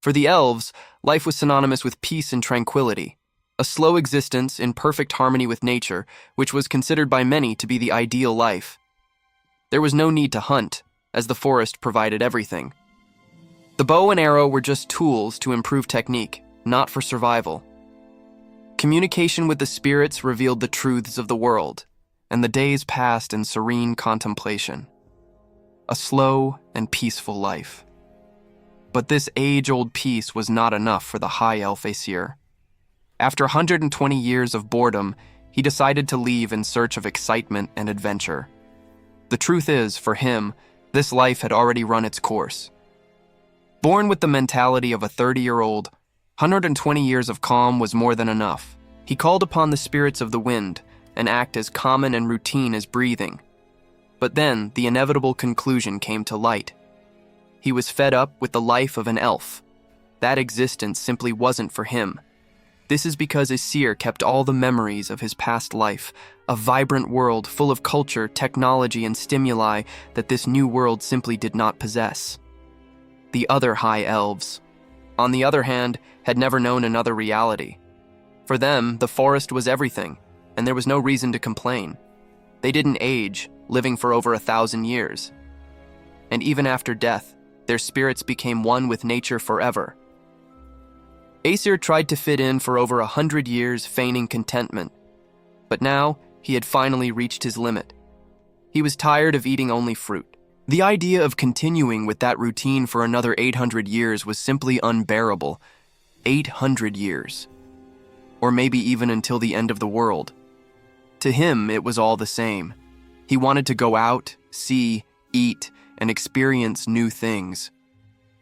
For the elves, life was synonymous with peace and tranquility, a slow existence in perfect harmony with nature, which was considered by many to be the ideal life. There was no need to hunt, as the forest provided everything. The bow and arrow were just tools to improve technique, not for survival. Communication with the spirits revealed the truths of the world, and the days passed in serene contemplation. A slow and peaceful life. But this age-old peace was not enough for the high elf Aesir. After 120 years of boredom, he decided to leave in search of excitement and adventure. The truth is, for him, this life had already run its course. Born with the mentality of a 30-year-old, 120 years of calm was more than enough. He called upon the spirits of the wind, an act as common and routine as breathing. But then, the inevitable conclusion came to light. He was fed up with the life of an elf. That existence simply wasn't for him. This is because Aesir kept all the memories of his past life, a vibrant world full of culture, technology, and stimuli that this new world simply did not possess. The other high elves, on the other hand, had never known another reality. For them, the forest was everything, and there was no reason to complain. They didn't age, living for over 1,000 years. And even after death, their spirits became one with nature forever. Aesir tried to fit in for over 100 years, feigning contentment. But now, he had finally reached his limit. He was tired of eating only fruit. The idea of continuing with that routine for another 800 years was simply unbearable. 800 years. Or maybe even until the end of the world. To him, it was all the same. He wanted to go out, see, eat, and experience new things.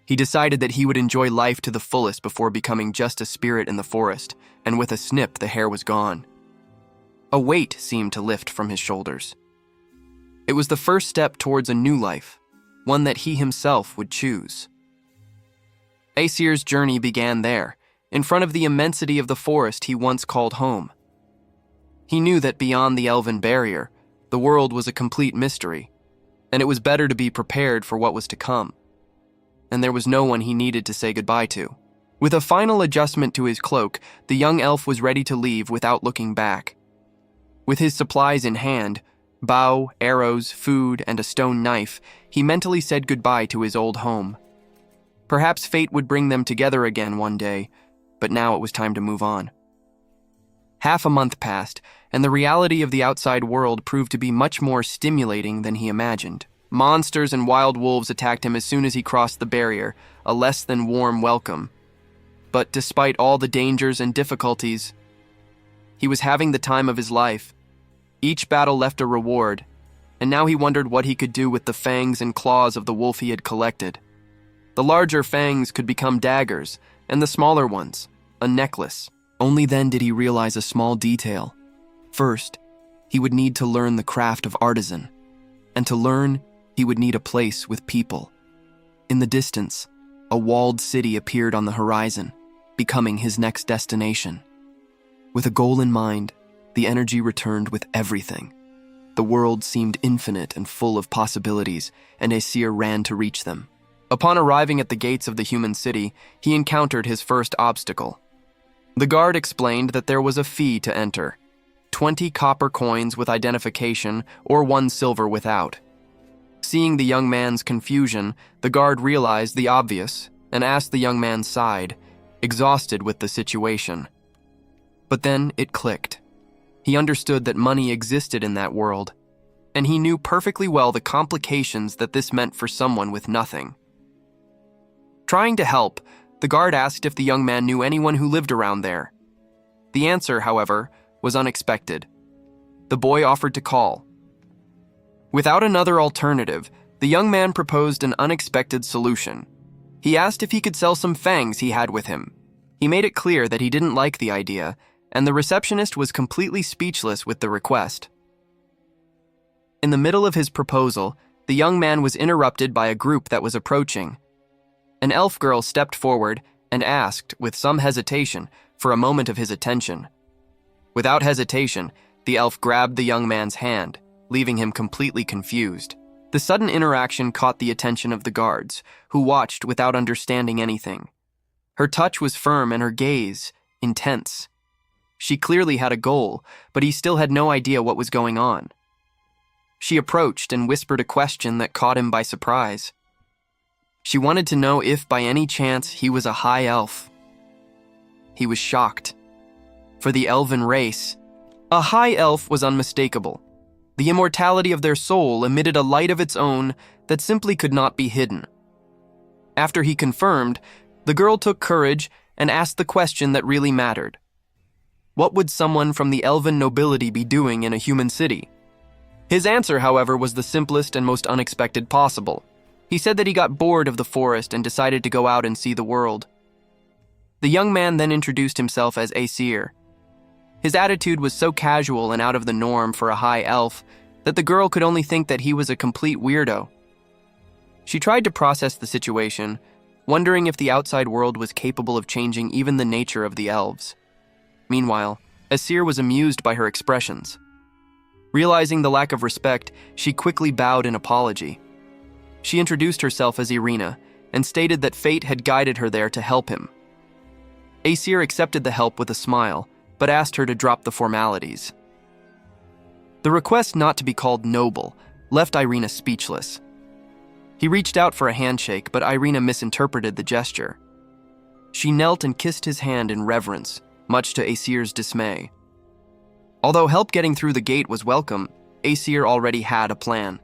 He decided that he would enjoy life to the fullest before becoming just a spirit in the forest, and with a snip, the hair was gone. A weight seemed to lift from his shoulders. It was the first step towards a new life, one that he himself would choose. Aesir's journey began there, in front of the immensity of the forest he once called home. He knew that beyond the elven barrier, the world was a complete mystery, and it was better to be prepared for what was to come. And there was no one he needed to say goodbye to. With a final adjustment to his cloak, the young elf was ready to leave without looking back. With his supplies in hand, bow, arrows, food, and a stone knife, he mentally said goodbye to his old home. Perhaps fate would bring them together again one day, but now it was time to move on. Half a month passed, and the reality of the outside world proved to be much more stimulating than he imagined. Monsters and wild wolves attacked him as soon as he crossed the barrier, a less than warm welcome. But despite all the dangers and difficulties, he was having the time of his life. Each battle left a reward, and now he wondered what he could do with the fangs and claws of the wolf he had collected. The larger fangs could become daggers, and the smaller ones, a necklace. Only then did he realize a small detail. First, he would need to learn the craft of artisan, and to learn, he would need a place with people. In the distance, a walled city appeared on the horizon, becoming his next destination. With a goal in mind, the energy returned with everything. The world seemed infinite and full of possibilities, and Aesir ran to reach them. Upon arriving at the gates of the human city, he encountered his first obstacle. The guard explained that there was a fee to enter, 20 copper coins with identification or 1 silver without. Seeing the young man's confusion, the guard realized the obvious and asked the young man's side, exhausted with the situation. But then it clicked. He understood that money existed in that world, and he knew perfectly well the complications that this meant for someone with nothing. Trying to help, the guard asked if the young man knew anyone who lived around there. The answer, however, was unexpected. The boy offered to call. Without another alternative, the young man proposed an unexpected solution. He asked if he could sell some fangs he had with him. He made it clear that he didn't like the idea, and the receptionist was completely speechless with the request. In the middle of his proposal, the young man was interrupted by a group that was approaching. An elf girl stepped forward and asked, with some hesitation, for a moment of his attention. Without hesitation, the elf grabbed the young man's hand, leaving him completely confused. The sudden interaction caught the attention of the guards, who watched without understanding anything. Her touch was firm and her gaze intense. She clearly had a goal, but he still had no idea what was going on. She approached and whispered a question that caught him by surprise. She wanted to know if, by any chance, he was a high elf. He was shocked. For the elven race, a high elf was unmistakable. The immortality of their soul emitted a light of its own that simply could not be hidden. After he confirmed, the girl took courage and asked the question that really mattered. What would someone from the elven nobility be doing in a human city? His answer, however, was the simplest and most unexpected possible. He said that he got bored of the forest and decided to go out and see the world. The young man then introduced himself as Aesir. His attitude was so casual and out of the norm for a high elf that the girl could only think that he was a complete weirdo. She tried to process the situation, wondering if the outside world was capable of changing even the nature of the elves. Meanwhile, Aesir was amused by her expressions. Realizing the lack of respect, she quickly bowed in apology. She introduced herself as Irina and stated that fate had guided her there to help him. Aesir accepted the help with a smile, but asked her to drop the formalities. The request not to be called noble left Irina speechless. He reached out for a handshake, but Irina misinterpreted the gesture. She knelt and kissed his hand in reverence, much to Aesir's dismay. Although help getting through the gate was welcome, Aesir already had a plan.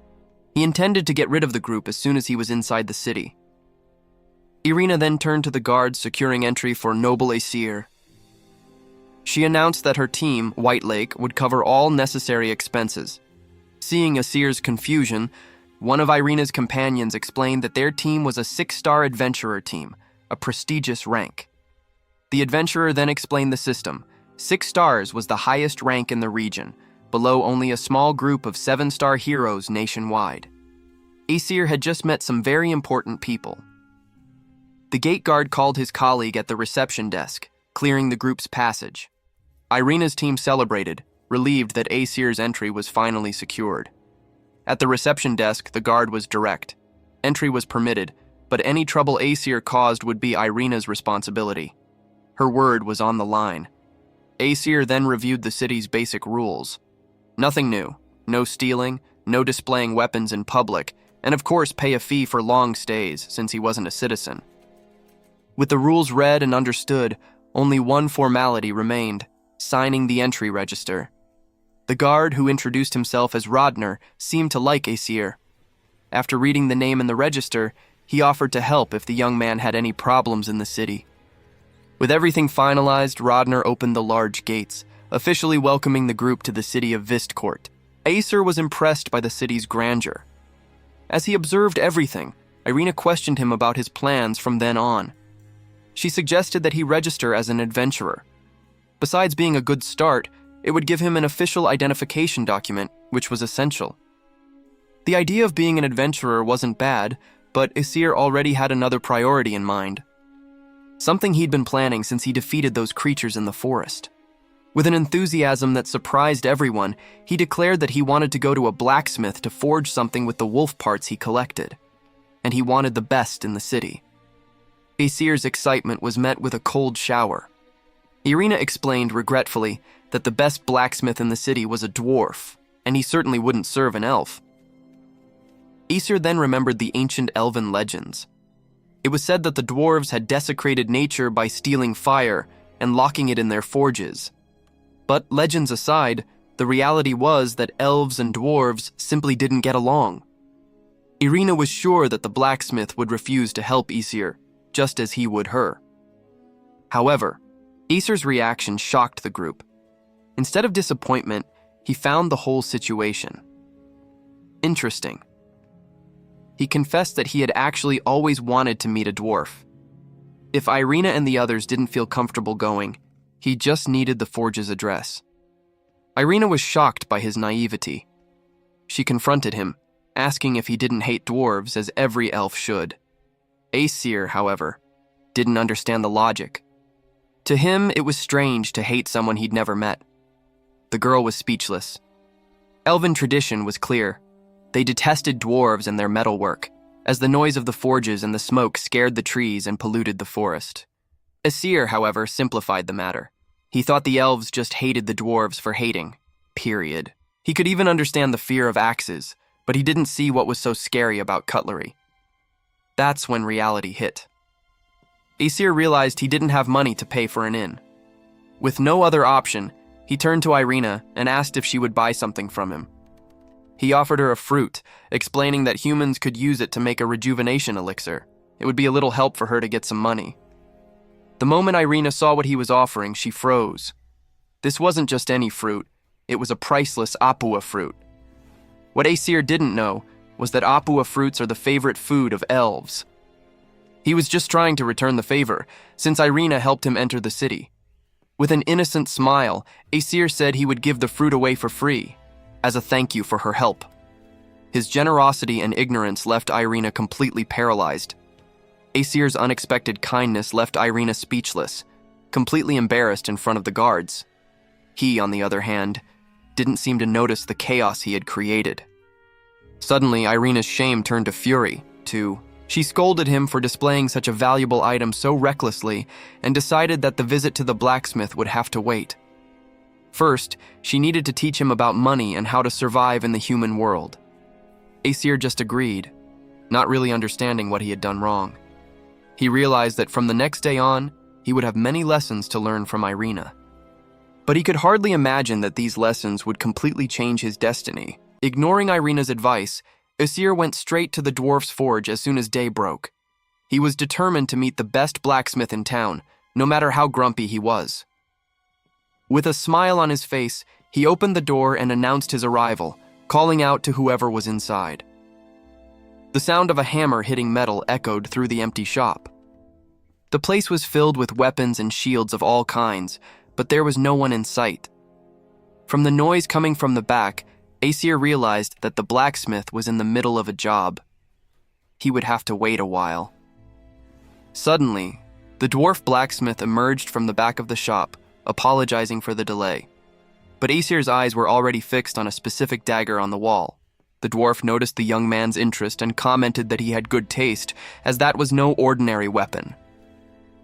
He intended to get rid of the group as soon as he was inside the city. Irina then turned to the guards securing entry for Noble Aesir. She announced that her team, White Lake, would cover all necessary expenses. Seeing Aesir's confusion, one of Irina's companions explained that their team was a 6-star adventurer team, a prestigious rank. The adventurer then explained the system. 6 stars was the highest rank in the region, below only a small group of 7-star heroes nationwide. Aesir had just met some very important people. The gate guard called his colleague at the reception desk, clearing the group's passage. Irina's team celebrated, relieved that Aesir's entry was finally secured. At the reception desk, the guard was direct. Entry was permitted, but any trouble Aesir caused would be Irina's responsibility. Her word was on the line. Aesir then reviewed the city's basic rules. Nothing new. No stealing, no displaying weapons in public, and of course pay a fee for long stays since he wasn't a citizen. With the rules read and understood, only one formality remained: signing the entry register. The guard, who introduced himself as Rodner, seemed to like Aesir. After reading the name in the register, he offered to help if the young man had any problems in the city. With everything finalized, Rodner opened the large gates, officially welcoming the group to the city of Vistcourt. Aesir was impressed by the city's grandeur. As he observed everything, Irina questioned him about his plans from then on. She suggested that he register as an adventurer. Besides being a good start, it would give him an official identification document, which was essential. The idea of being an adventurer wasn't bad, but Aesir already had another priority in mind. Something he'd been planning since he defeated those creatures in the forest. With an enthusiasm that surprised everyone, he declared that he wanted to go to a blacksmith to forge something with the wolf parts he collected. And he wanted the best in the city. Aesir's excitement was met with a cold shower. Irina explained regretfully that the best blacksmith in the city was a dwarf, and he certainly wouldn't serve an elf. Aesir then remembered the ancient elven legends. It was said that the dwarves had desecrated nature by stealing fire and locking it in their forges. But legends aside, the reality was that elves and dwarves simply didn't get along. Irina was sure that the blacksmith would refuse to help Aesir, just as he would her. However, Aesir's reaction shocked the group. Instead of disappointment, he found the whole situation interesting. He confessed that he had actually always wanted to meet a dwarf. If Irina and the others didn't feel comfortable going, he just needed the forge's address. Irina was shocked by his naivety. She confronted him, asking if he didn't hate dwarves as every elf should. Aesir, however, didn't understand the logic. To him, it was strange to hate someone he'd never met. The girl was speechless. Elven tradition was clear. They detested dwarves and their metalwork, as the noise of the forges and the smoke scared the trees and polluted the forest. Aesir, however, simplified the matter. He thought the elves just hated the dwarves for hating. Period. He could even understand the fear of axes, but he didn't see what was so scary about cutlery. That's when reality hit. Aesir realized he didn't have money to pay for an inn. With no other option, he turned to Irina and asked if she would buy something from him. He offered her a fruit, explaining that humans could use it to make a rejuvenation elixir. It would be a little help for her to get some money. The moment Irina saw what he was offering, she froze. This wasn't just any fruit, it was a priceless Apua fruit. What Aesir didn't know was that Apua fruits are the favorite food of elves. He was just trying to return the favor, since Irina helped him enter the city. With an innocent smile, Aesir said he would give the fruit away for free, as a thank you for her help. His generosity and ignorance left Irina completely paralyzed. Aesir's unexpected kindness left Irina speechless, completely embarrassed in front of the guards. He, on the other hand, didn't seem to notice the chaos he had created. Suddenly, Irina's shame turned to fury, She scolded him for displaying such a valuable item so recklessly and decided that the visit to the blacksmith would have to wait. First, she needed to teach him about money and how to survive in the human world. Aesir just agreed, not really understanding what he had done wrong. He realized that from the next day on, he would have many lessons to learn from Irina. But he could hardly imagine that these lessons would completely change his destiny. Ignoring Irina's advice, Aesir went straight to the dwarf's forge as soon as day broke. He was determined to meet the best blacksmith in town, no matter how grumpy he was. With a smile on his face, he opened the door and announced his arrival, calling out to whoever was inside. The sound of a hammer hitting metal echoed through the empty shop. The place was filled with weapons and shields of all kinds, but there was no one in sight. From the noise coming from the back, Aesir realized that the blacksmith was in the middle of a job. He would have to wait a while. Suddenly, the dwarf blacksmith emerged from the back of the shop, apologizing for the delay. But Aesir's eyes were already fixed on a specific dagger on the wall. The dwarf noticed the young man's interest and commented that he had good taste, as that was no ordinary weapon.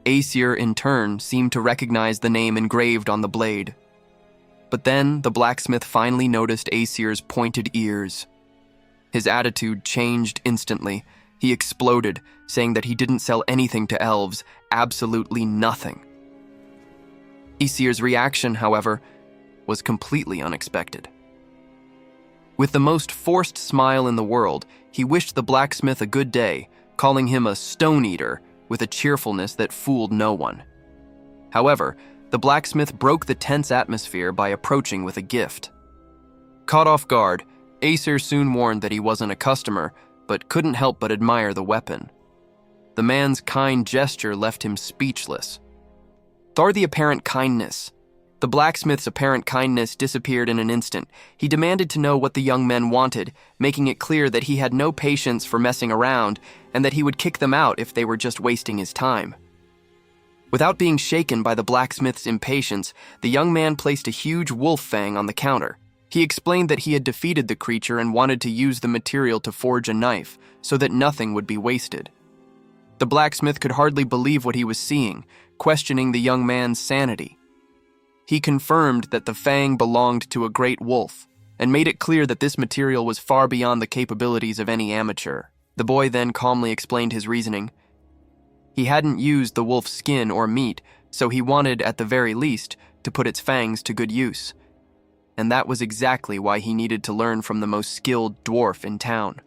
Aesir, in turn, seemed to recognize the name engraved on the blade. But then, the blacksmith finally noticed Aesir's pointed ears. His attitude changed instantly. He exploded, saying that he didn't sell anything to elves, absolutely nothing. Aesir's reaction, however, was completely unexpected. With the most forced smile in the world, he wished the blacksmith a good day, calling him a stone-eater with a cheerfulness that fooled no one. However, the blacksmith broke the tense atmosphere by approaching with a gift. Caught off guard, Aesir soon warned that he wasn't a customer, but couldn't help but admire the weapon. The man's kind gesture left him speechless. The blacksmith's apparent kindness disappeared in an instant. He demanded to know what the young men wanted, making it clear that he had no patience for messing around and that he would kick them out if they were just wasting his time. Without being shaken by the blacksmith's impatience, the young man placed a huge wolf fang on the counter. He explained that he had defeated the creature and wanted to use the material to forge a knife so that nothing would be wasted. The blacksmith could hardly believe what he was seeing, questioning the young man's sanity. He confirmed that the fang belonged to a great wolf and made it clear that this material was far beyond the capabilities of any amateur. The boy then calmly explained his reasoning. He hadn't used the wolf's skin or meat, so he wanted, at the very least, to put its fangs to good use. And that was exactly why he needed to learn from the most skilled dwarf in town.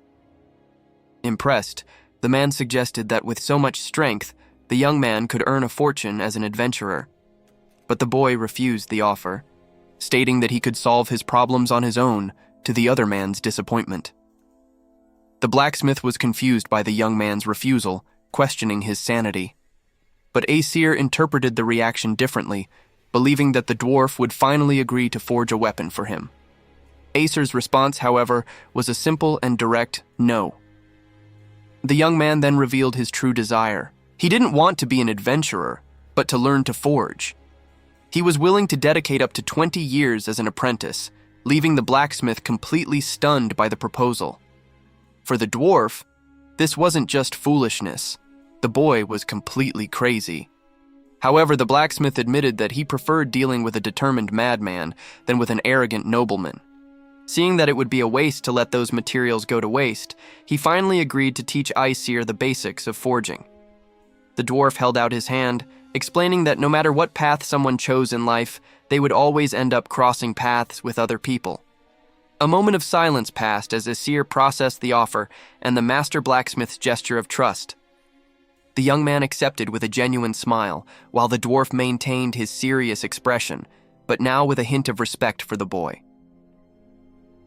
Impressed, the man suggested that with so much strength, the young man could earn a fortune as an adventurer. But the boy refused the offer, stating that he could solve his problems on his own, to the other man's disappointment. The blacksmith was confused by the young man's refusal, questioning his sanity. But Aesir interpreted the reaction differently, believing that the dwarf would finally agree to forge a weapon for him. Aesir's response, however, was a simple and direct no. The young man then revealed his true desire. He didn't want to be an adventurer, but to learn to forge. He was willing to dedicate up to 20 years as an apprentice, leaving the blacksmith completely stunned by the proposal. For the dwarf, this wasn't just foolishness. The boy was completely crazy. However, the blacksmith admitted that he preferred dealing with a determined madman than with an arrogant nobleman. Seeing that it would be a waste to let those materials go to waste, he finally agreed to teach ISEKAI'D the basics of forging. The dwarf held out his hand, explaining that no matter what path someone chose in life, they would always end up crossing paths with other people. A moment of silence passed as ISEKAI'D processed the offer and the master blacksmith's gesture of trust. The young man accepted with a genuine smile, while the dwarf maintained his serious expression, but now with a hint of respect for the boy.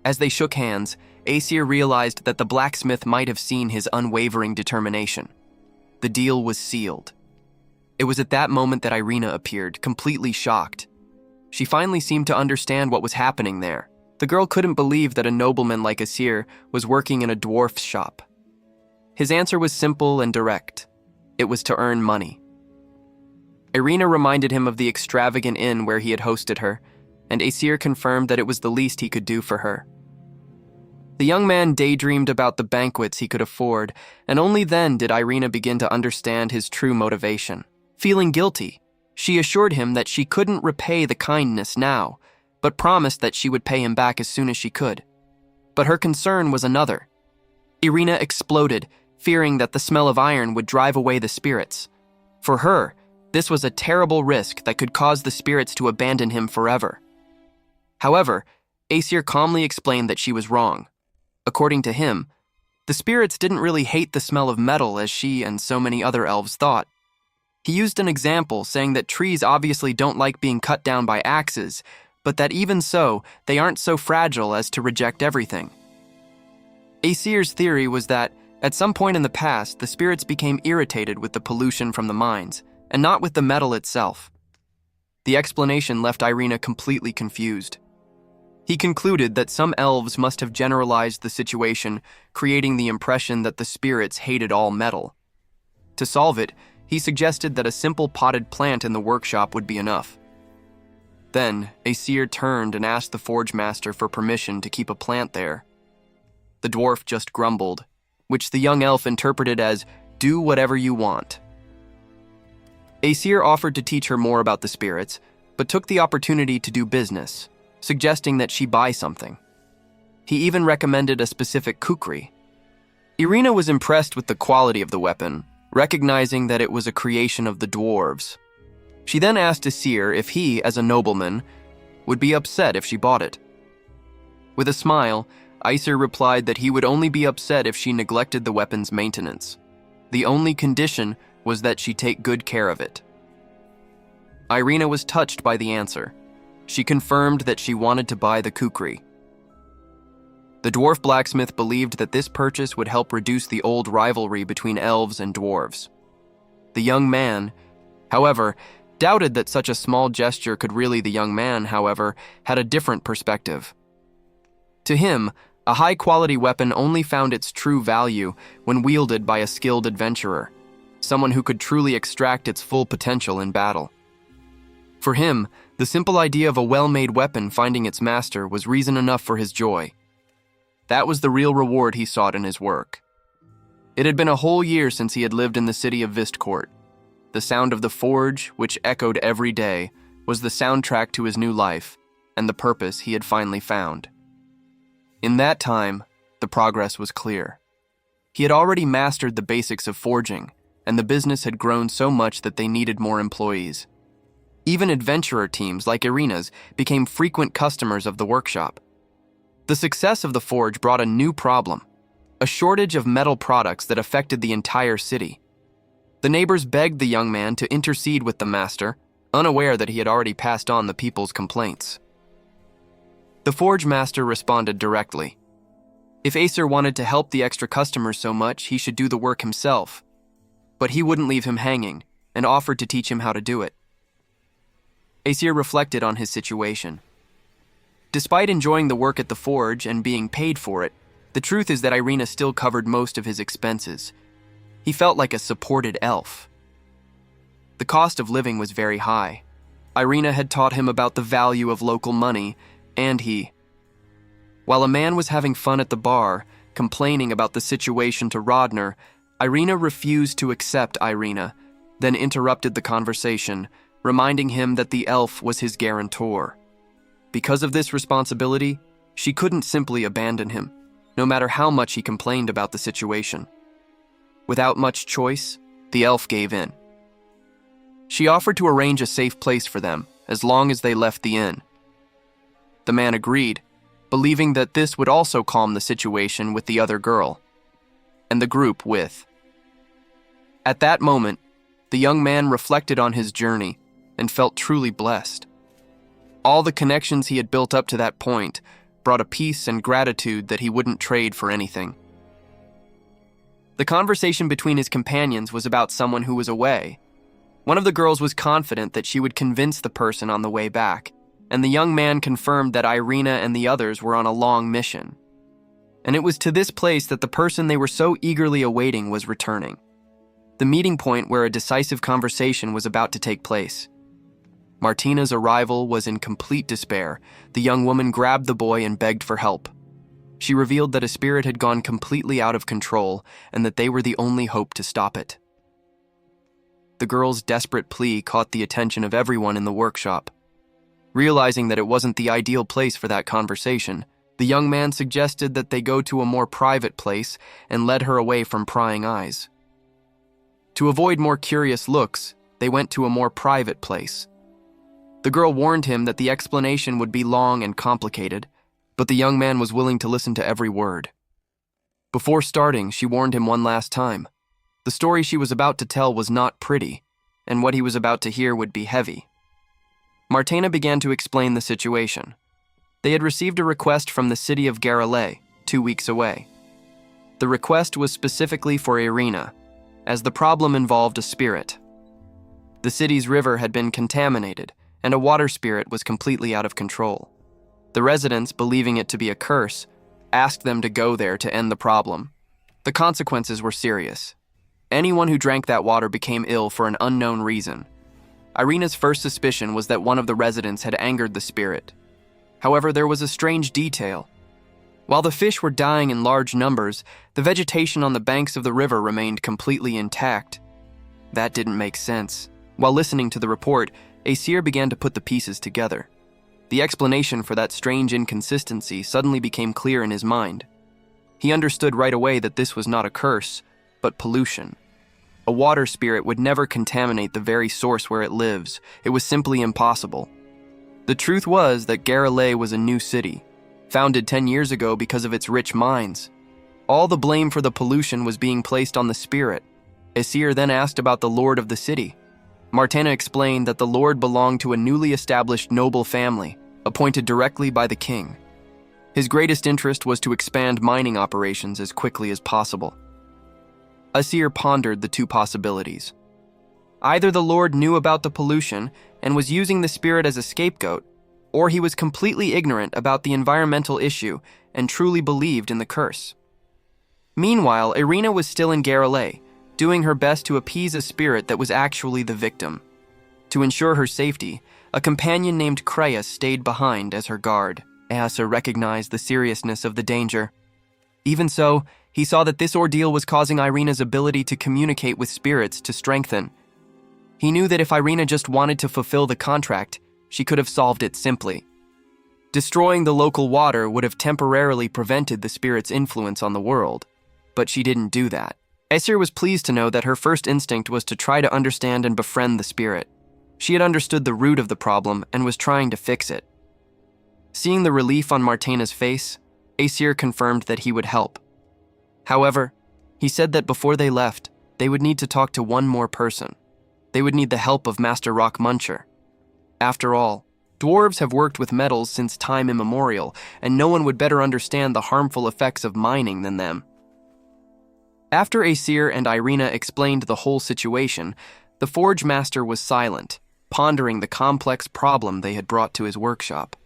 As they shook hands, ISEKAI'D realized that the blacksmith might have seen his unwavering determination. The deal was sealed. It was at that moment that Irina appeared, completely shocked. She finally seemed to understand what was happening there. The girl couldn't believe that a nobleman like ISEKAI'D was working in a dwarf's shop. His answer was simple and direct. It was to earn money. Irina reminded him of the extravagant inn where he had hosted her, and ISEKAI'D confirmed that it was the least he could do for her. The young man daydreamed about the banquets he could afford, and only then did Irina begin to understand his true motivation. Feeling guilty, she assured him that she couldn't repay the kindness now, but promised that she would pay him back as soon as she could. But her concern was another. Irina exploded, fearing that the smell of iron would drive away the spirits. For her, this was a terrible risk that could cause the spirits to abandon him forever. However, ISEKAI'D calmly explained that she was wrong. According to him, the spirits didn't really hate the smell of metal as she and so many other elves thought. He used an example saying that trees obviously don't like being cut down by axes, but that even so, they aren't so fragile as to reject everything. ISEKAI'D's theory was that, at some point in the past, the spirits became irritated with the pollution from the mines, and not with the metal itself. The explanation left Irina completely confused. He concluded that some elves must have generalized the situation, creating the impression that the spirits hated all metal. To solve it, he suggested that a simple potted plant in the workshop would be enough. Then, ISEKAI'D turned and asked the forge master for permission to keep a plant there. The dwarf just grumbled, which the young elf interpreted as, "Do whatever you want." ISEKAI'D offered to teach her more about the spirits, but took the opportunity to do business, suggesting that she buy something. He even recommended a specific kukri. Irina was impressed with the quality of the weapon, recognizing that it was a creation of the dwarves. She then asked ISEKAI'D if he, as a nobleman, would be upset if she bought it. With a smile, ISEKAI'D replied that he would only be upset if she neglected the weapon's maintenance. The only condition was that she take good care of it. Irina was touched by the answer. She confirmed that she wanted to buy the kukri. The dwarf blacksmith believed that this purchase would help reduce the old rivalry between elves and dwarves. The young man, however, doubted that such a small gesture could really. The young man, however, had a different perspective. To him, a high-quality weapon only found its true value when wielded by a skilled adventurer, someone who could truly extract its full potential in battle. For him, the simple idea of a well-made weapon finding its master was reason enough for his joy. That was the real reward he sought in his work. It had been a whole year since he had lived in the city of Vistcourt. The sound of the forge, which echoed every day, was the soundtrack to his new life and the purpose he had finally found. In that time, the progress was clear. He had already mastered the basics of forging, and the business had grown so much that they needed more employees. Even adventurer teams like Irina's became frequent customers of the workshop. The success of the forge brought a new problem, a shortage of metal products that affected the entire city. The neighbors begged the young man to intercede with the master, unaware that he had already passed on the people's complaints. The forge master responded directly. If ISEKAI'D wanted to help the extra customers so much, he should do the work himself. But he wouldn't leave him hanging, and offered to teach him how to do it. ISEKAI'D reflected on his situation. Despite enjoying the work at the forge and being paid for it, the truth is that Irina still covered most of his expenses. He felt like a supported elf. The cost of living was very high. Irina had taught him about the value of local money, and while a man was having fun at the bar, complaining about the situation to Rodner, Irina refused to accept Irina, then interrupted the conversation, reminding him that the elf was his guarantor. Because of this responsibility, she couldn't simply abandon him, no matter how much he complained about the situation. Without much choice, the elf gave in. She offered to arrange a safe place for them, as long as they left the inn. The man agreed, believing that this would also calm the situation with the other girl, and the group with. At that moment, the young man reflected on his journey and felt truly blessed. All the connections he had built up to that point brought a peace and gratitude that he wouldn't trade for anything. The conversation between his companions was about someone who was away. One of the girls was confident that she would convince the person on the way back, and the young man confirmed that Irina and the others were on a long mission. And it was to this place that the person they were so eagerly awaiting was returning. The meeting point where a decisive conversation was about to take place. Martina's arrival was in complete despair. The young woman grabbed the boy and begged for help. She revealed that a spirit had gone completely out of control and that they were the only hope to stop it. The girl's desperate plea caught the attention of everyone in the workshop. Realizing that it wasn't the ideal place for that conversation, the young man suggested that they go to a more private place and led her away from prying eyes. To avoid more curious looks, they went to a more private place. The girl warned him that the explanation would be long and complicated, but the young man was willing to listen to every word. Before starting, she warned him one last time. The story she was about to tell was not pretty, and what he was about to hear would be heavy. Martina began to explain the situation. They had received a request from the city of Garalay, 2 weeks away. The request was specifically for Irina, as the problem involved a spirit. The city's river had been contaminated, and a water spirit was completely out of control. The residents, believing it to be a curse, asked them to go there to end the problem. The consequences were serious. Anyone who drank that water became ill for an unknown reason. Irina's first suspicion was that one of the residents had angered the spirit. However, there was a strange detail. While the fish were dying in large numbers, the vegetation on the banks of the river remained completely intact. That didn't make sense. While listening to the report, Aesir began to put the pieces together. The explanation for that strange inconsistency suddenly became clear in his mind. He understood right away that this was not a curse, but pollution. A water spirit would never contaminate the very source where it lives. It was simply impossible. The truth was that Garalay was a new city, founded 10 years ago because of its rich mines. All the blame for the pollution was being placed on the spirit. Aesir then asked about the lord of the city. Martina explained that the lord belonged to a newly established noble family, appointed directly by the king. His greatest interest was to expand mining operations as quickly as possible. Aesir pondered the two possibilities. Either the lord knew about the pollution and was using the spirit as a scapegoat, or he was completely ignorant about the environmental issue and truly believed in the curse. Meanwhile, Irina was still in Garalay, doing her best to appease a spirit that was actually the victim. To ensure her safety, a companion named Kreia stayed behind as her guard. Easa recognized the seriousness of the danger. Even so, he saw that this ordeal was causing Irina's ability to communicate with spirits to strengthen. He knew that if Irina just wanted to fulfill the contract, she could have solved it simply. Destroying the local water would have temporarily prevented the spirit's influence on the world, but she didn't do that. Aesir was pleased to know that her first instinct was to try to understand and befriend the spirit. She had understood the root of the problem and was trying to fix it. Seeing the relief on Martina's face, Aesir confirmed that he would help. However, he said that before they left, they would need to talk to one more person. They would need the help of Master Rock Muncher. After all, dwarves have worked with metals since time immemorial, and no one would better understand the harmful effects of mining than them. After Aesir and Irina explained the whole situation, the Forge Master was silent, pondering the complex problem they had brought to his workshop.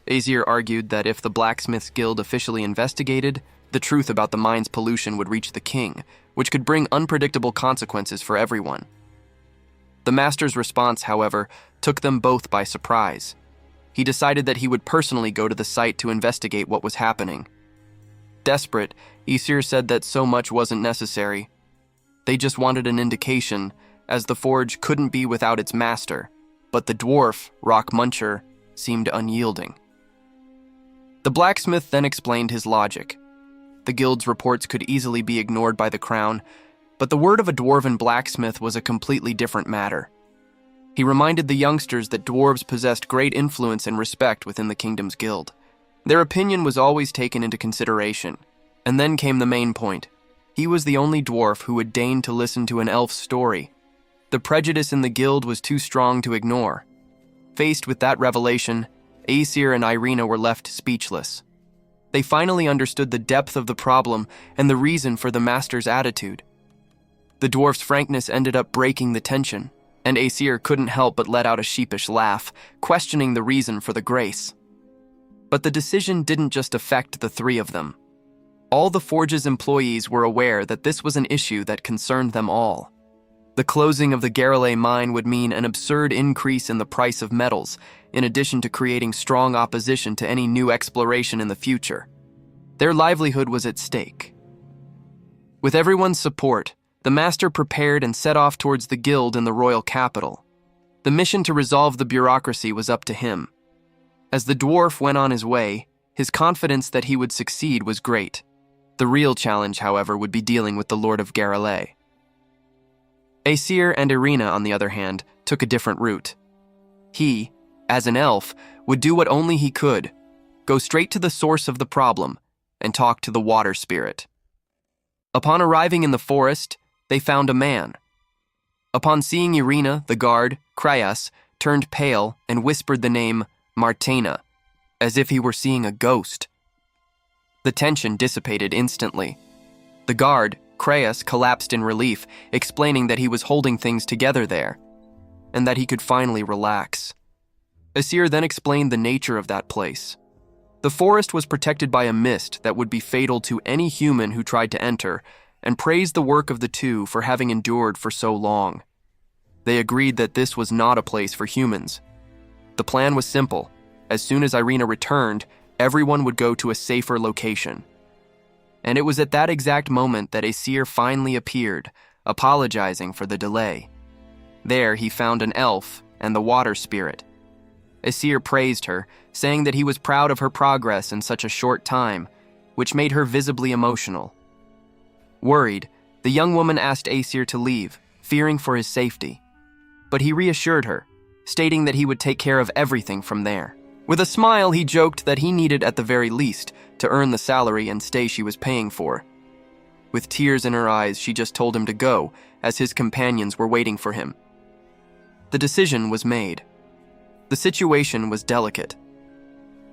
Aesir argued that if the Blacksmiths Guild officially investigated, the truth about the mine's pollution would reach the king, which could bring unpredictable consequences for everyone. The Master's response, however, took them both by surprise. He decided that he would personally go to the site to investigate what was happening. Desperate, Aesir said that so much wasn't necessary. They just wanted an indication as the forge couldn't be without its master, but the dwarf, Rock Muncher, seemed unyielding. The blacksmith then explained his logic. The guild's reports could easily be ignored by the crown, but the word of a dwarven blacksmith was a completely different matter. He reminded the youngsters that dwarves possessed great influence and respect within the kingdom's guild. Their opinion was always taken into consideration. And then came the main point. He was the only dwarf who would deign to listen to an elf's story. The prejudice in the guild was too strong to ignore. Faced with that revelation, Aesir and Irina were left speechless. They finally understood the depth of the problem and the reason for the master's attitude. The dwarf's frankness ended up breaking the tension, and Aesir couldn't help but let out a sheepish laugh, questioning the reason for the grace. But the decision didn't just affect the three of them. All the forge's employees were aware that this was an issue that concerned them all. The closing of the Garrelay mine would mean an absurd increase in the price of metals, in addition to creating strong opposition to any new exploration in the future. Their livelihood was at stake. With everyone's support, the master prepared and set off towards the guild in the royal capital. The mission to resolve the bureaucracy was up to him. As the dwarf went on his way, his confidence that he would succeed was great. The real challenge, however, would be dealing with the Lord of Garrelay. Aesir and Irina, on the other hand, took a different route. He, as an elf, would do what only he could, go straight to the source of the problem, and talk to the water spirit. Upon arriving in the forest, they found a man. Upon seeing Irina, the guard, Krayas, turned pale and whispered the name Martena, as if he were seeing a ghost. The tension dissipated instantly. The guard, Krayas, collapsed in relief, explaining that he was holding things together there, and that he could finally relax. Aesir then explained the nature of that place. The forest was protected by a mist that would be fatal to any human who tried to enter, and praised the work of the two for having endured for so long. They agreed that this was not a place for humans. The plan was simple. As soon as Irina returned, everyone would go to a safer location. And it was at that exact moment that Aesir finally appeared, apologizing for the delay. There he found an elf and the water spirit. Aesir praised her, saying that he was proud of her progress in such a short time, which made her visibly emotional. Worried, the young woman asked Aesir to leave, fearing for his safety. But he reassured her, stating that he would take care of everything from there. With a smile, he joked that he needed at the very least to earn the salary and stay she was paying for. With tears in her eyes, she just told him to go, as his companions were waiting for him. The decision was made. The situation was delicate.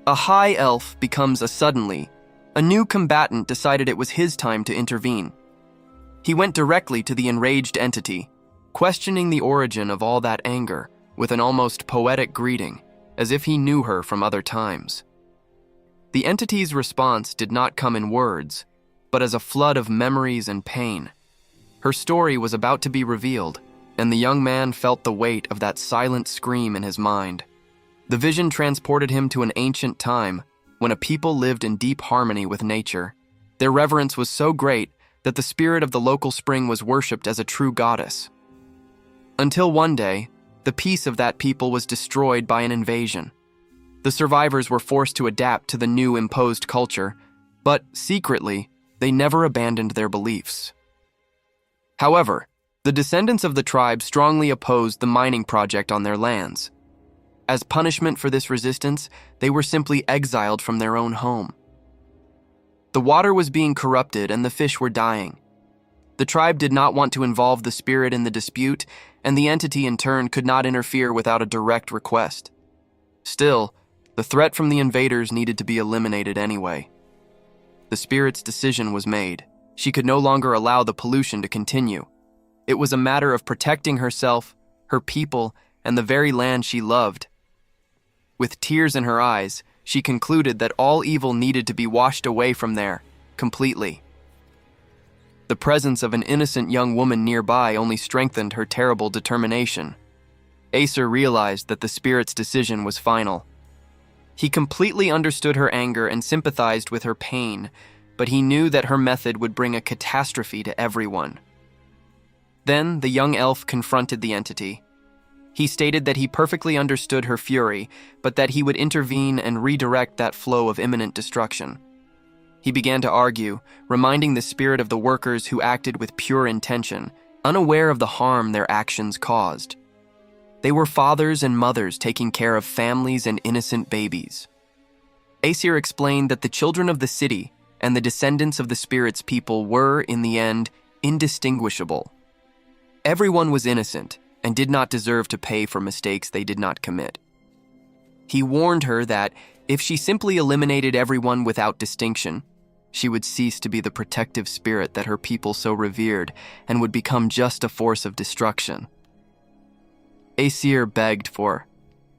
A high elf becomes a new combatant decided it was his time to intervene. He went directly to the enraged entity, questioning the origin of all that anger with an almost poetic greeting, as if he knew her from other times. The entity's response did not come in words, but as a flood of memories and pain. Her story was about to be revealed, and the young man felt the weight of that silent scream in his mind. The vision transported him to an ancient time when a people lived in deep harmony with nature. Their reverence was so great that the spirit of the local spring was worshipped as a true goddess. Until one day, the peace of that people was destroyed by an invasion. The survivors were forced to adapt to the new imposed culture, but secretly, they never abandoned their beliefs. However, the descendants of the tribe strongly opposed the mining project on their lands. As punishment for this resistance, they were simply exiled from their own home. The water was being corrupted and the fish were dying. The tribe did not want to involve the spirit in the dispute, and the entity in turn could not interfere without a direct request. Still, the threat from the invaders needed to be eliminated anyway. The spirit's decision was made. She could no longer allow the pollution to continue. It was a matter of protecting herself, her people, and the very land she loved. With tears in her eyes, she concluded that all evil needed to be washed away from there, completely. The presence of an innocent young woman nearby only strengthened her terrible determination. Aesir realized that the spirit's decision was final. He completely understood her anger and sympathized with her pain, but he knew that her method would bring a catastrophe to everyone. Then the young elf confronted the entity. He stated that he perfectly understood her fury, but that he would intervene and redirect that flow of imminent destruction. He began to argue, reminding the spirit of the workers who acted with pure intention, unaware of the harm their actions caused. They were fathers and mothers taking care of families and innocent babies. Aesir explained that the children of the city and the descendants of the spirit's people were, in the end, indistinguishable. Everyone was innocent and did not deserve to pay for mistakes they did not commit. He warned her that if she simply eliminated everyone without distinction, she would cease to be the protective spirit that her people so revered and would become just a force of destruction. Aesir begged for,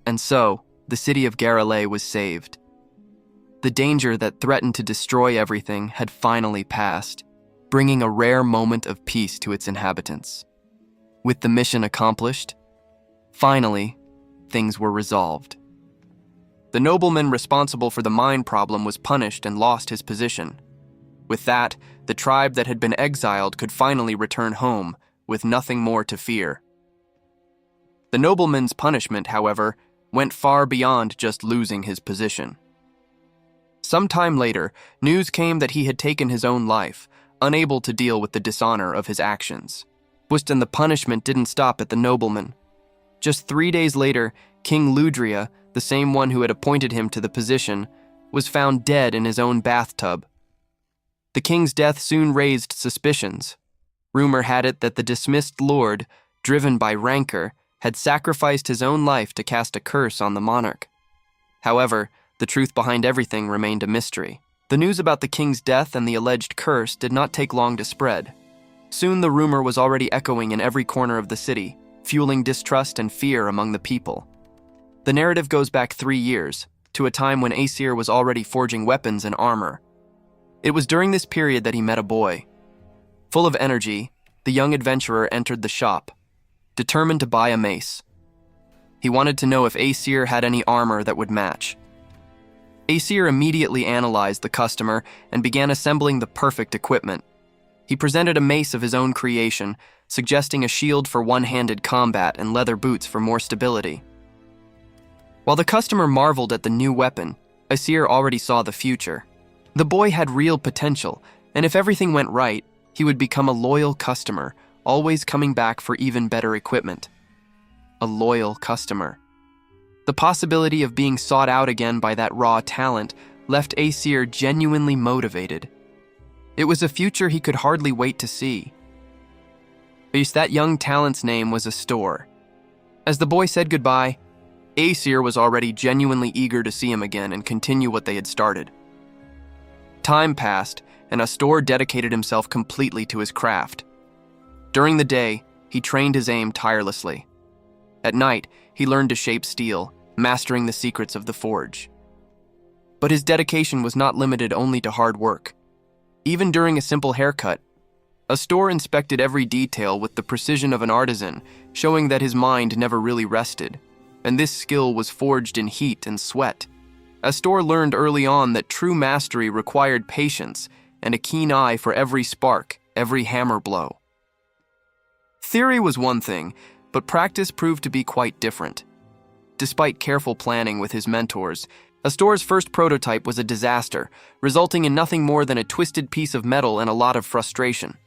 and so the city of Garalay was saved. The danger that threatened to destroy everything had finally passed, bringing a rare moment of peace to its inhabitants. With the mission accomplished, finally, things were resolved. The nobleman responsible for the mine problem was punished and lost his position. With that, the tribe that had been exiled could finally return home, with nothing more to fear. The nobleman's punishment, however, went far beyond just losing his position. Sometime later, news came that he had taken his own life, unable to deal with the dishonor of his actions. And the punishment didn't stop at the nobleman. Just 3 days later, King Ludria, the same one who had appointed him to the position, was found dead in his own bathtub. The king's death soon raised suspicions. Rumor had it that the dismissed lord, driven by rancor, had sacrificed his own life to cast a curse on the monarch. However, the truth behind everything remained a mystery. The news about the king's death and the alleged curse did not take long to spread. Soon the rumor was already echoing in every corner of the city, fueling distrust and fear among the people. The narrative goes back 3 years, to a time when Aesir was already forging weapons and armor. It was during this period that he met a boy. Full of energy, the young adventurer entered the shop, determined to buy a mace. He wanted to know if Aesir had any armor that would match. Aesir immediately analyzed the customer and began assembling the perfect equipment. He presented a mace of his own creation, suggesting a shield for one-handed combat and leather boots for more stability. While the customer marveled at the new weapon, Aesir already saw the future. The boy had real potential, and if everything went right, he would become a loyal customer, always coming back for even better equipment. A loyal customer. The possibility of being sought out again by that raw talent left Aesir genuinely motivated. It was a future he could hardly wait to see. That young talent's name was Astor. As the boy said goodbye, Aesir was already genuinely eager to see him again and continue what they had started. Time passed, and Astor dedicated himself completely to his craft. During the day, he trained his aim tirelessly. At night, he learned to shape steel, mastering the secrets of the forge. But his dedication was not limited only to hard work. Even during a simple haircut, Astor inspected every detail with the precision of an artisan, showing that his mind never really rested, and this skill was forged in heat and sweat. Astor learned early on that true mastery required patience and a keen eye for every spark, every hammer blow. Theory was one thing, but practice proved to be quite different. Despite careful planning with his mentors, Astor's first prototype was a disaster, resulting in nothing more than a twisted piece of metal and a lot of frustration.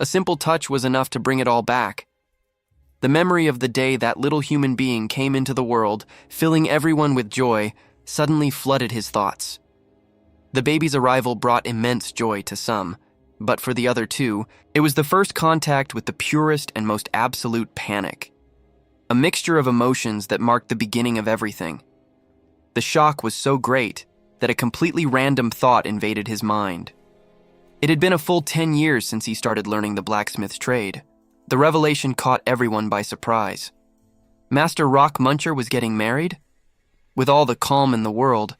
A simple touch was enough to bring it all back. The memory of the day that little human being came into the world, filling everyone with joy, suddenly flooded his thoughts. The baby's arrival brought immense joy to some, but for the other two, it was the first contact with the purest and most absolute panic. A mixture of emotions that marked the beginning of everything. The shock was so great that a completely random thought invaded his mind. It had been a full 10 years since he started learning the blacksmith's trade. The revelation caught everyone by surprise. Master Rock Muncher was getting married? With all the calm in the world,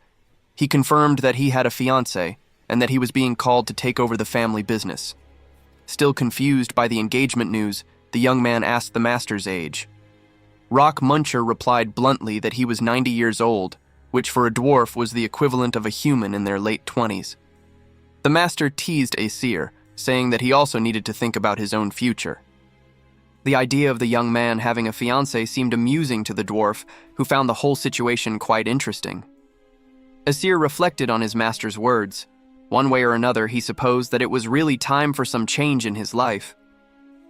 he confirmed that he had a fiancée and that he was being called to take over the family business. Still confused by the engagement news, the young man asked the master's age. Rock Muncher replied bluntly that he was 90 years old, which for a dwarf was the equivalent of a human in their late 20s. The master teased Aesir, saying that he also needed to think about his own future. The idea of the young man having a fiancée seemed amusing to the dwarf, who found the whole situation quite interesting. Aesir reflected on his master's words. One way or another, he supposed that it was really time for some change in his life.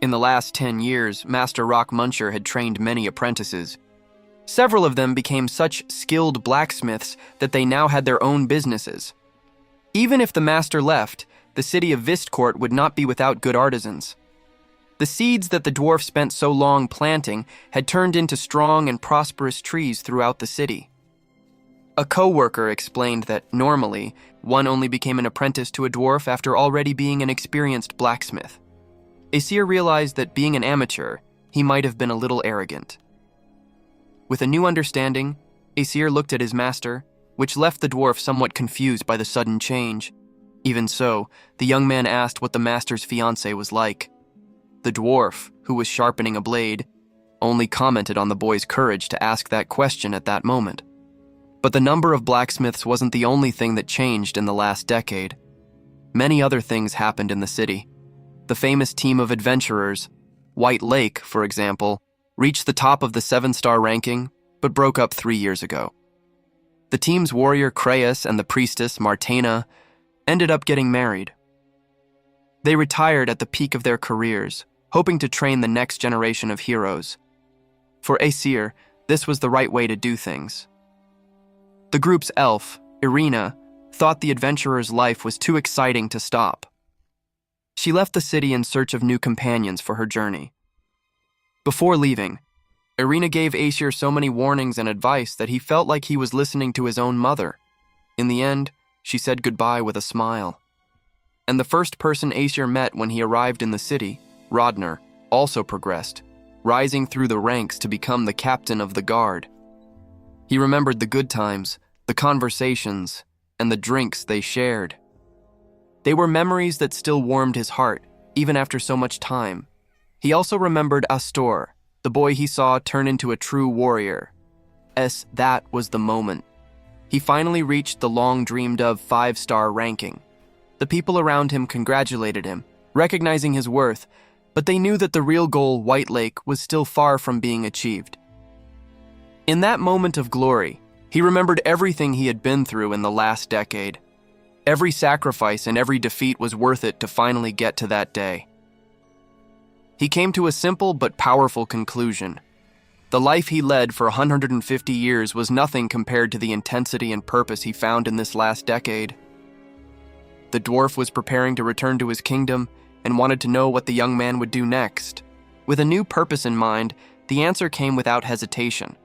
In the last 10 years, Master Rock Muncher had trained many apprentices. Several of them became such skilled blacksmiths that they now had their own businesses. Even if the master left, the city of Vistcourt would not be without good artisans. The seeds that the dwarf spent so long planting had turned into strong and prosperous trees throughout the city. A co-worker explained that normally, one only became an apprentice to a dwarf after already being an experienced blacksmith. Aesir realized that being an amateur, he might have been a little arrogant. With a new understanding, Aesir looked at his master, which left the dwarf somewhat confused by the sudden change. Even so, the young man asked what the master's fiancée was like. The dwarf, who was sharpening a blade, only commented on the boy's courage to ask that question at that moment. But the number of blacksmiths wasn't the only thing that changed in the last decade. Many other things happened in the city. The famous team of adventurers, White Lake, for example, reached the top of the 7-star ranking, but broke up 3 years ago. The team's warrior Creus and the priestess Martena ended up getting married. They retired at the peak of their careers, hoping to train the next generation of heroes. For Aesir, this was the right way to do things. The group's elf, Irina, thought the adventurer's life was too exciting to stop. She left the city in search of new companions for her journey. Before leaving, Irina gave Aesir so many warnings and advice that he felt like he was listening to his own mother. In the end, she said goodbye with a smile. And the first person Aesir met when he arrived in the city, Rodner, also progressed, rising through the ranks to become the captain of the guard. He remembered the good times, the conversations, and the drinks they shared. They were memories that still warmed his heart, even after so much time. He also remembered Astor, the boy he saw turn into a true warrior. That was the moment. He finally reached the long-dreamed-of 5-star ranking. The people around him congratulated him, recognizing his worth, but they knew that the real goal, White Lake, was still far from being achieved. In that moment of glory, he remembered everything he had been through in the last decade. Every sacrifice and every defeat was worth it to finally get to that day. He came to a simple but powerful conclusion. The life he led for 150 years was nothing compared to the intensity and purpose he found in this last decade. The dwarf was preparing to return to his kingdom and wanted to know what the young man would do next. With a new purpose in mind, the answer came without hesitation.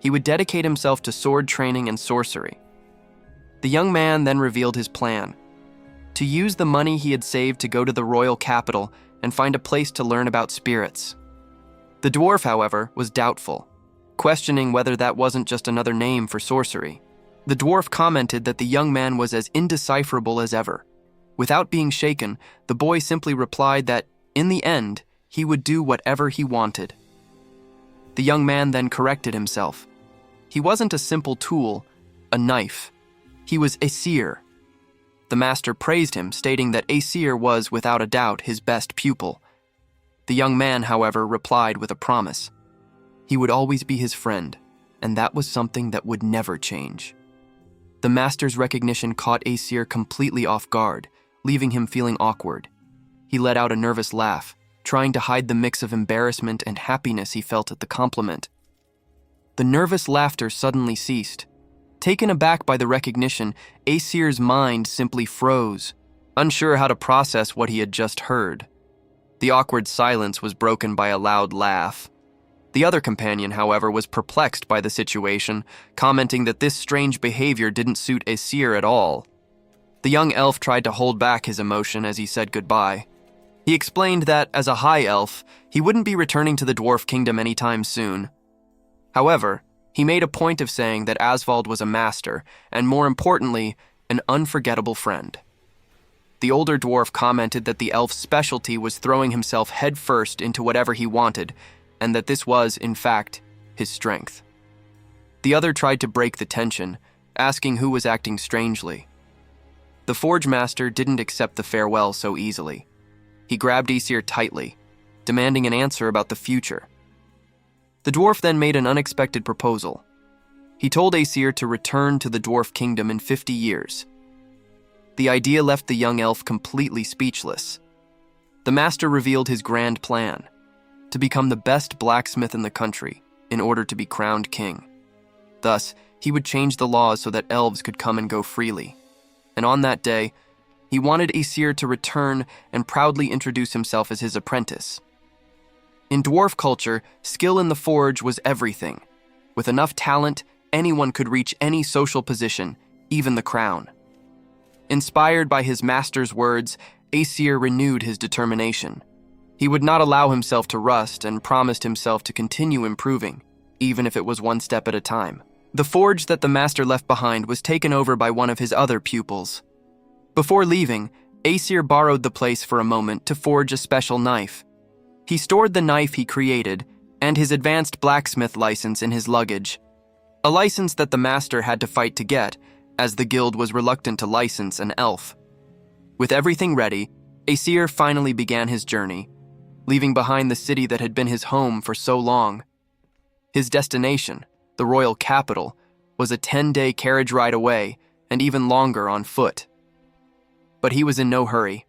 He would dedicate himself to sword training and sorcery. The young man then revealed his plan: to use the money he had saved to go to the royal capital and find a place to learn about spirits. The dwarf, however, was doubtful, questioning whether that wasn't just another name for sorcery. The dwarf commented that the young man was as indecipherable as ever. Without being shaken, the boy simply replied that, in the end, he would do whatever he wanted. The young man then corrected himself. He wasn't a simple tool, a knife. He was Aesir. The master praised him, stating that Aesir was, without a doubt, his best pupil. The young man, however, replied with a promise. He would always be his friend, and that was something that would never change. The master's recognition caught Aesir completely off guard, leaving him feeling awkward. He let out a nervous laugh, trying to hide the mix of embarrassment and happiness he felt at the compliment. The nervous laughter suddenly ceased. Taken aback by the recognition, Aesir's mind simply froze, unsure how to process what he had just heard. The awkward silence was broken by a loud laugh. The other companion, however, was perplexed by the situation, commenting that this strange behavior didn't suit Aesir at all. The young elf tried to hold back his emotion as he said goodbye. He explained that, as a high elf, he wouldn't be returning to the dwarf kingdom anytime soon. However, he made a point of saying that Asvald was a master, and more importantly, an unforgettable friend. The older dwarf commented that the elf's specialty was throwing himself headfirst into whatever he wanted, and that this was, in fact, his strength. The other tried to break the tension, asking who was acting strangely. The forge master didn't accept the farewell so easily. He grabbed Aesir tightly, demanding an answer about the future. The dwarf then made an unexpected proposal. He told Aesir to return to the dwarf kingdom in 50 years. The idea left the young elf completely speechless. The master revealed his grand plan: to become the best blacksmith in the country in order to be crowned king. Thus, he would change the laws so that elves could come and go freely. And on that day, he wanted Aesir to return and proudly introduce himself as his apprentice. In dwarf culture, skill in the forge was everything. With enough talent, anyone could reach any social position, even the crown. Inspired by his master's words, Aesir renewed his determination. He would not allow himself to rust and promised himself to continue improving, even if it was one step at a time. The forge that the master left behind was taken over by one of his other pupils. Before leaving, Aesir borrowed the place for a moment to forge a special knife. He stored the knife he created and his advanced blacksmith license in his luggage, a license that the master had to fight to get, as the guild was reluctant to license an elf. With everything ready, Aesir finally began his journey, leaving behind the city that had been his home for so long. His destination, the royal capital, was a 10-day carriage ride away and even longer on foot. But he was in no hurry.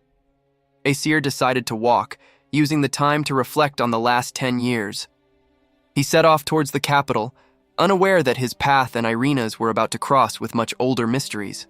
Aesir decided to walk, using the time to reflect on the last 10 years. He set off towards the capital, unaware that his path and Irina's were about to cross with much older mysteries.